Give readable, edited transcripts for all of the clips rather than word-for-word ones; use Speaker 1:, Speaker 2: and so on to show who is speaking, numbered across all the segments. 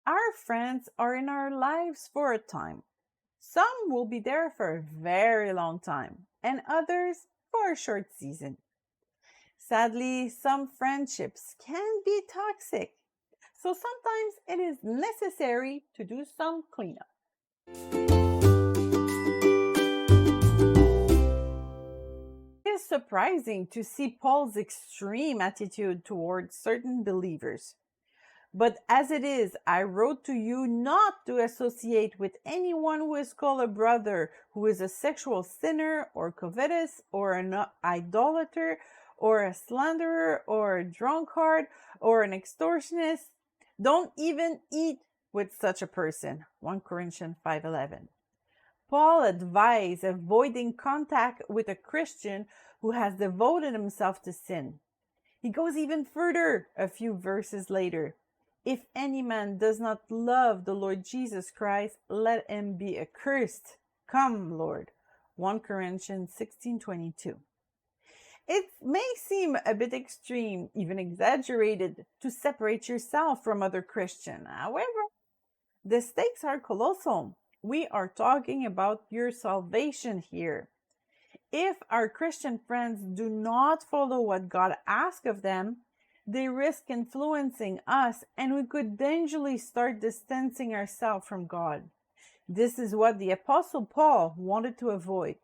Speaker 1: Our friends are in our lives for a time. Some will be there for a very long time, and others for a short season. Sadly, some friendships can be toxic, so sometimes it is necessary to do some cleanup. It is surprising to see Paul's extreme attitude towards certain believers. But as it is, I wrote to you not to associate with anyone who is called a brother, who is a sexual sinner, or covetous, or an idolater, or a slanderer, or a drunkard, or an extortionist. Don't even eat with such a person. 1 Corinthians 5:11. Paul advised avoiding contact with a Christian who has devoted himself to sin. He goes even further a few verses later. If any man does not love the Lord Jesus Christ, let him be accursed. Come, Lord. 1 Corinthians 16:22. It may seem a bit extreme, even exaggerated, to separate yourself from other Christians. However, the stakes are colossal. We are talking about your salvation here. If our Christian friends do not follow what God asks of them, they risk influencing us and we could dangerously start distancing ourselves from God. This is what the Apostle Paul wanted to avoid.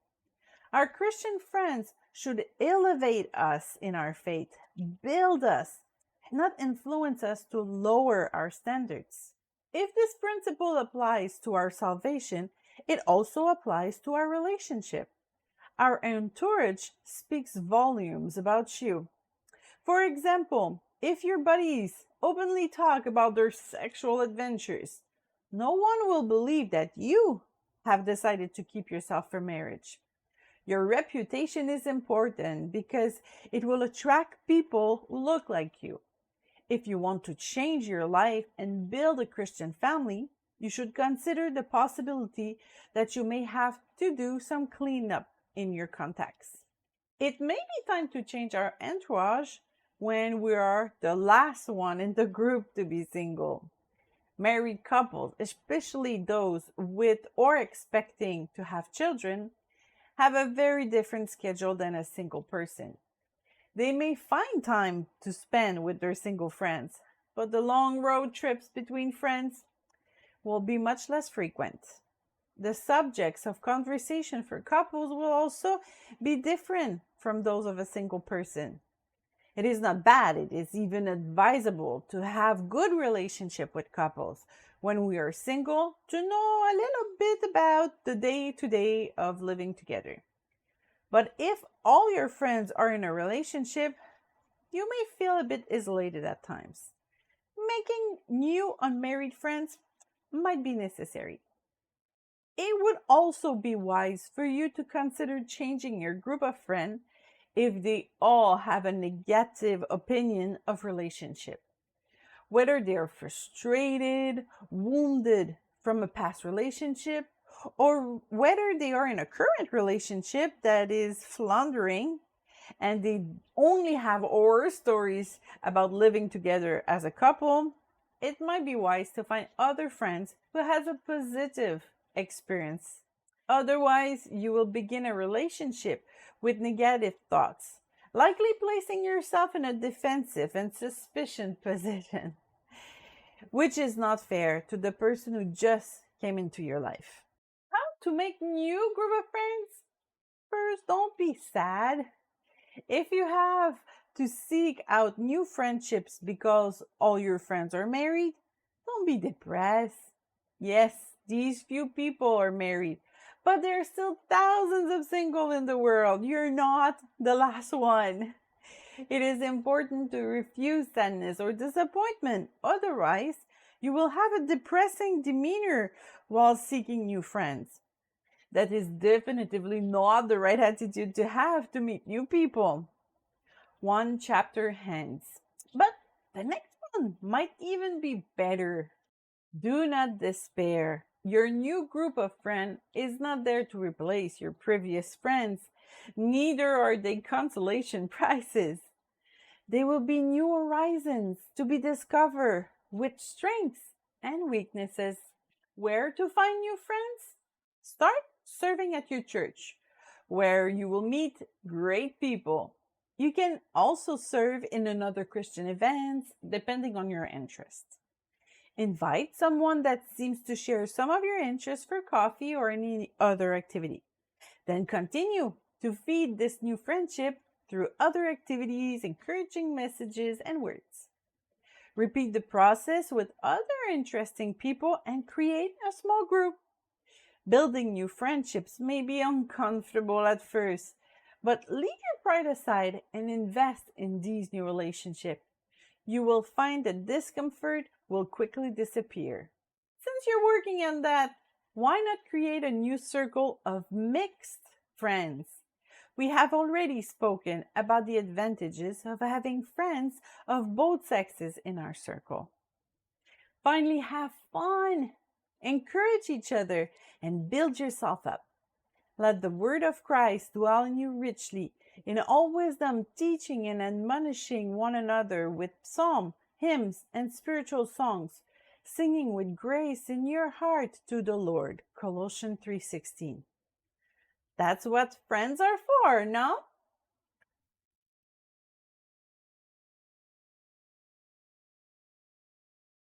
Speaker 1: Our Christian friends should elevate us in our faith, build us, not influence us to lower our standards. If this principle applies to our salvation, it also applies to our relationship. Our entourage speaks volumes about you. For example, if your buddies openly talk about their sexual adventures, no one will believe that you have decided to keep yourself for marriage. Your reputation is important because it will attract people who look like you. If you want to change your life and build a Christian family, you should consider the possibility that you may have to do some cleanup in your contacts. It may be time to change our entourage when we are the last one in the group to be single. Married couples, especially those with or expecting to have children, have a very different schedule than a single person. They may find time to spend with their single friends, but the long road trips between friends will be much less frequent. The subjects of conversation for couples will also be different from those of a single person. It is not bad, it is even advisable to have good relationship with couples when we are single to know a little bit about the day-to-day of living together. But if all your friends are in a relationship, you may feel a bit isolated at times. Making new unmarried friends might be necessary. It would also be wise for you to consider changing your group of friends if they all have a negative opinion of relationship. Whether they are frustrated, wounded from a past relationship, or whether they are in a current relationship that is floundering and they only have horror stories about living together as a couple, it might be wise to find other friends who has a positive experience. Otherwise, you will begin a relationship with negative thoughts, likely placing yourself in a defensive and suspicion position, which is not fair to the person who just came into your life. How to make new group of friends? First, don't be sad. If you have to seek out new friendships because all your friends are married, don't be depressed. Yes, these few people are married, but there are still thousands of single in the world. You're not the last one. It is important to refuse sadness or disappointment. Otherwise, you will have a depressing demeanor while seeking new friends. That is definitively not the right attitude to have to meet new people. One chapter ends, but the next one might even be better. Do not despair. Your new group of friends is not there to replace your previous friends. Neither are they consolation prizes. They will be new horizons to be discovered with strengths and weaknesses. Where to find new friends? Start serving at your church, where you will meet great people. You can also serve in another Christian events, depending on your interests. Invite someone that seems to share some of your interests for coffee or any other activity. Then continue to feed this new friendship through other activities, encouraging messages, and words. Repeat the process with other interesting people and create a small group. Building new friendships may be uncomfortable at first, but leave your pride aside and invest in these new relationships. You will find that discomfort will quickly disappear. Since you're working on that, why not create a new circle of mixed friends? We have already spoken about the advantages of having friends of both sexes in our circle. Finally, have fun, encourage each other, and build yourself up. Let the word of Christ dwell in you richly, in all wisdom, teaching and admonishing one another with psalm, hymns, and spiritual songs, singing with grace in your heart to the Lord. Colossians 3:16. That's what friends are for, no?